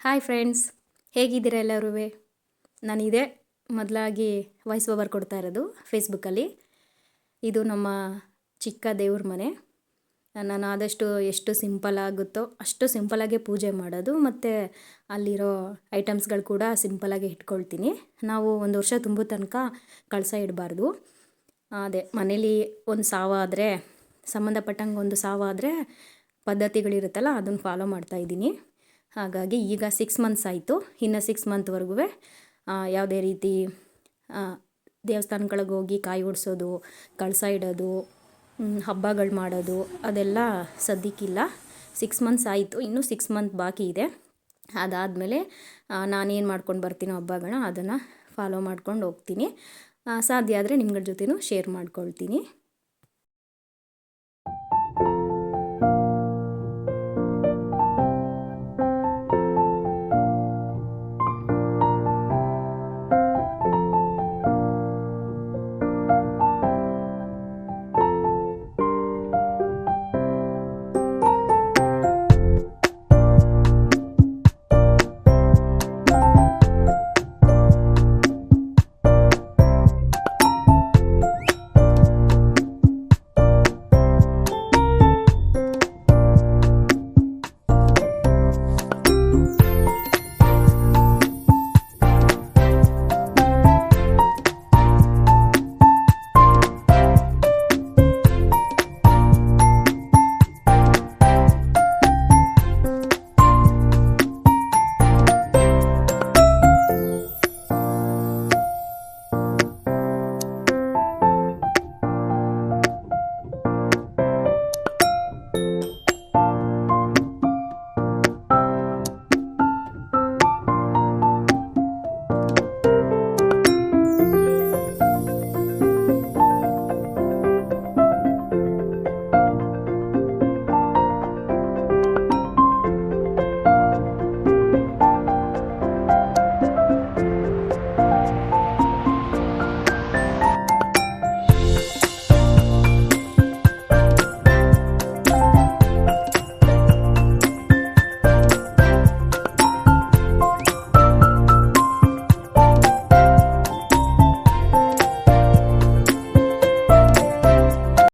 Hi friends, ಹೇಗಿದ್ದೀರಾ ಎಲ್ಲರೂ? ನಾನಿದೆ ಮೊದಲಾಗಿ ವಾಯ್ಸ್ ಓವರ್ ಕೊಡ್ತಾ ಇರೋದು ಫೇಸ್ಬುಕ್ಕಲ್ಲಿ. ಇದು ನಮ್ಮ ಚಿಕ್ಕ ದೇವ್ರ ಮನೆ. ನಾನು ಆದಷ್ಟು ಎಷ್ಟು ಸಿಂಪಲ್ ಆಗುತ್ತೋ ಅಷ್ಟು ಸಿಂಪಲಾಗೆ ಪೂಜೆ ಮಾಡೋದು, ಮತ್ತು ಅಲ್ಲಿರೋ ಐಟಮ್ಸ್ಗಳು ಕೂಡ ಸಿಂಪಲಾಗೆ ಇಟ್ಕೊಳ್ತೀನಿ. ನಾವು ಒಂದು ವರ್ಷ ತುಂಬೋ ತನಕ ಕಳಸ ಇಡಬಾರ್ದು. ಅದೇ ಮನೇಲಿ ಒಂದು ಸಾವಾದರೆ, ಸಂಬಂಧಪಟ್ಟಂಗೆ ಒಂದು ಸಾವಾದರೆ ಪದ್ಧತಿಗಳಿರುತ್ತಲ್ಲ, ಅದನ್ನು ಫಾಲೋ ಮಾಡ್ತಾಯಿದ್ದೀನಿ. ಹಾಗಾಗಿ ಈಗ 6 ಮಂತ್ಸ್ ಆಯಿತು. ಇನ್ನು 6 ಮಂತ್ವರೆಗೂ ಯಾವುದೇ ರೀತಿ ದೇವಸ್ಥಾನಗಳಿಗೆ ಹೋಗಿ ಕಾಯಿ ಹೊಡ್ಸೋದು, ಕಳಸ ಇಡೋದು, ಹಬ್ಬಗಳು ಮಾಡೋದು ಅದೆಲ್ಲ ಸದ್ಯಕ್ಕಿಲ್ಲ. 6 ಮಂತ್ಸ್ ಆಯಿತು, ಇನ್ನೂ 6 ಮಂತ್ ಬಾಕಿ ಇದೆ. ಅದಾದಮೇಲೆ ನಾನೇನು ಮಾಡ್ಕೊಂಡು ಬರ್ತೀನೋ ಹಬ್ಬಗಳನ್ನ ಅದನ್ನು ಫಾಲೋ ಮಾಡ್ಕೊಂಡು ಹೋಗ್ತೀನಿ. ಸಾಧ್ಯ ಆದರೆ ನಿಮ್ಗಳ ಜೊತೆನೂ ಶೇರ್ ಮಾಡ್ಕೊಳ್ತೀನಿ.